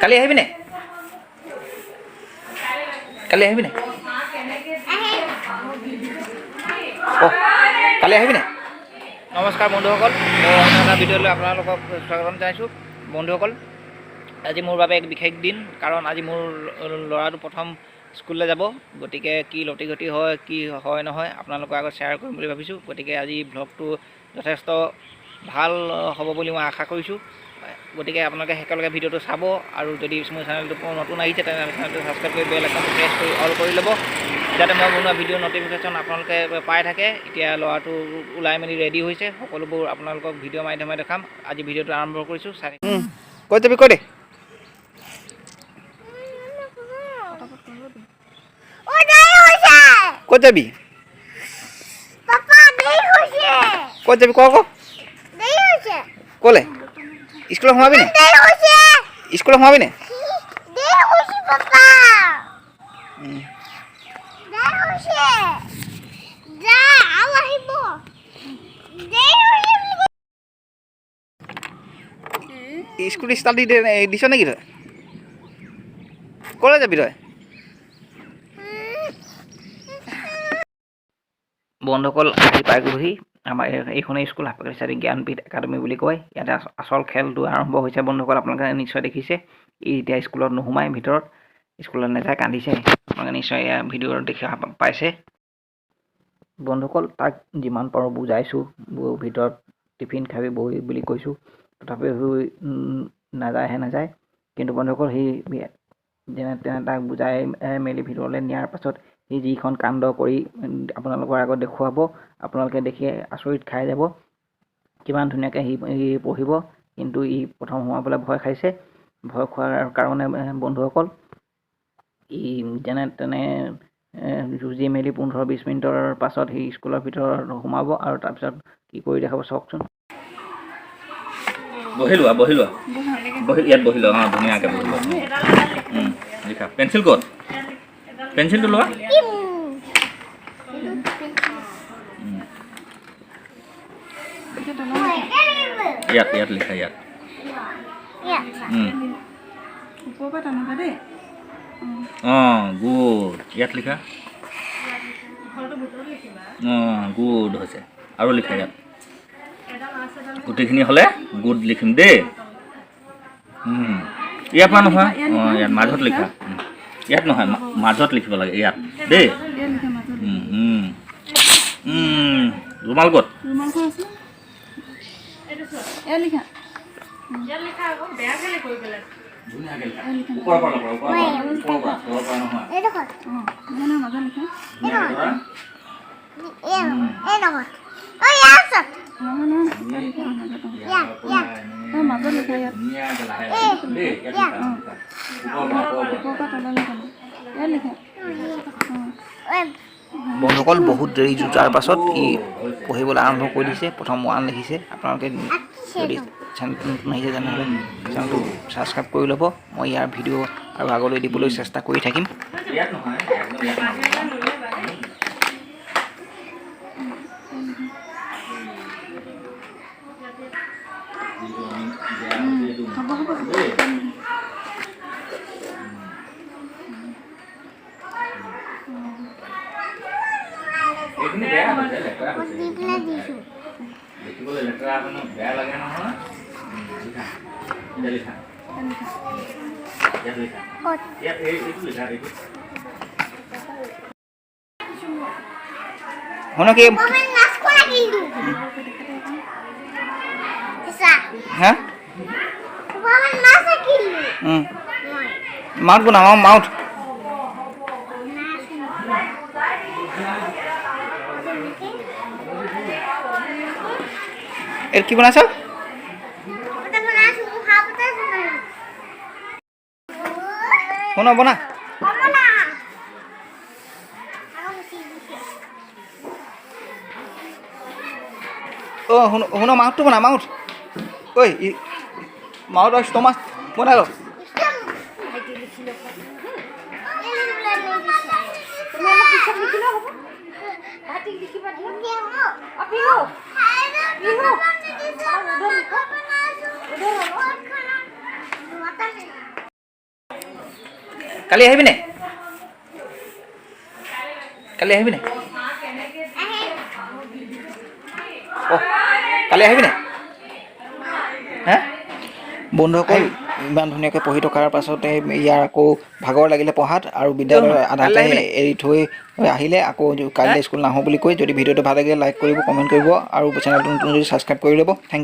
কালি আহিবি নে কালি আহিবি নে কালি আহিবি নে নমস্কাৰ বন্ধুসকল এটা ভিডিঅ'লৈ আপোনালোকক স্বাগতম জনাইছোঁ বন্ধুসকল আজি মোৰ বাবে এক বিশেষ দিন কাৰণ আজি মোৰ ল'ৰাটো প্ৰথম স্কুললৈ যাব গতিকে কি লটি গতি হয় কি হয় নহয় আপোনালোকৰ আগত শ্বেয়াৰ কৰিম বুলি ভাবিছোঁ গতিকে আজি ব্লগটো যথেষ্ট ভাল হ'ব বুলি মই আশা কৰিছোঁ গতিকে আপোনালোকে একেলগে ভিডিঅ'টো চাব আৰু যদি মোৰ চেনেলটো নতুন আহিছে তেনেহ'লে চেনেলটো ছাবস্ক্ৰাইব কৰি বেল আইকনটো প্ৰেছ কৰি অল কৰি ল'ব যাতে মই বনোৱা ভিডিঅ' নটিফিকেশ্যন আপোনালোকে পাই থাকে এতিয়া ল'ৰাটো ওলাই মেলি ৰেডি হৈছে সকলোবোৰ আপোনালোকক ভিডিঅ' মাধ্যমে দেখাম আজি ভিডিঅ'টো আৰম্ভ কৰিছোঁ কৈ যাবি কৈ দে ক'ত যাবি ক'ত যাবি ক ক'লে স্কুলত সোমাবি নে স্কুলত সোমাবি নে স্কুল ষ্টাৰ্ট দিছ নেকি তই ক'লৈ যাবি তই বন্ধুসকল আহি পাই গ'লোহি আমাৰ এইখনেই স্কুল হাপকাচাৰী জ্ঞানপীঠ একাডেমি বুলি কয় ইয়াতে আচল খেলটো আৰম্ভ হৈছে বন্ধুসকল আপোনালোকে নিশ্চয় দেখিছে ই এতিয়া স্কুলত নোসোমাই ভিতৰত স্কুলত নাযায় কান্দিছে আপোনালোকে নিশ্চয় এয়া ভিডিঅ'ত দেখি পাইছে বন্ধুসকল তাক যিমান পাৰোঁ বুজাইছোঁ ভিতৰত টিফিন খাবি বহি বুলি কৈছোঁ তথাপিও নাযায় কিন্তু বন্ধুসকল সি যেনে তেনে তাক বুজাই মেলি ভিতৰলৈ নিয়াৰ পাছত সি যিখন কাণ্ড কৰি আপোনালোকৰ আগত দেখুৱাব আপোনালোকে দেখি আচৰিত খাই যাব কিমান ধুনীয়াকৈ সি পঢ়িব কিন্তু ই প্ৰথম সোমাবলৈ ভয় খাইছে ভয় খোৱাৰ কাৰণে বন্ধুসকল ই যেনে তেনে যুঁজি মেলি 15-20 মিনিটৰ পাছত সি স্কুলৰ ভিতৰত সোমাব আৰু তাৰপিছত কি কৰি দেখাব চাওকচোন বহি লোৱা ইয়াত বহি লোৱা অঁ ধুনীয়াকৈ বহি লোৱা লিখা পেঞ্চিল ক'ত পেঞ্চিলটো লোৱা ইয়াত লিখা ইয়াত অঁ গুড ইয়াত লিখা অঁ গুড হৈছে আৰু লিখা ইয়াত গোটেইখিনি হ'লে গুড লিখিম দেই ইয়াৰ পৰা নহয় অঁ ইয়াত মাজত লিখা ইয়াত নহয় মাজত লিখিব লাগে ইয়াত দেই ৰুমাল ক'ত বন্ধুসকল বহুত দেৰি যুঁজাৰ পাছত ই পঢ়িবলৈ আৰম্ভ কৰি দিছে প্ৰথম 1 লিখিছে আপোনালোকে যদি চেনেলটো নতুন আহিছে তেনেহ'লে চেনেলটো ছাবস্ক্ৰাইব কৰি ল'ব মই ইয়াৰ ভিডিঅ' আৰু আগলৈ দিবলৈ চেষ্টা কৰি থাকিম মাউথ বনাও মাউথ এর কি বনাছ শুনো বনা ও শুনো মাউথটো বনা মাউথ ঐ মাউথ ষ্টমাচ বনাই লো কালি আহিবি নে কালি আহিবি নে অ কালি আহিবি নে হা বন্ধুসকল ইমান ধুনীয়াকৈ পঢ়ি থকাৰ পাছতে ইয়াৰ আকৌ ভাগৰ লাগিলে পঢ়াত আৰু বিদ্যালয়ৰ আধাতে এৰি থৈ আহিলে আকৌ কাইলৈ স্কুল নাহোঁ বুলি কৈ যদি ভিডিঅ'টো ভাল লাগে লাইক কৰিব কমেণ্ট কৰিব আৰু চেনেলটো নতুন যদি ছাবস্ক্ৰাইব কৰি ল'ব থেংক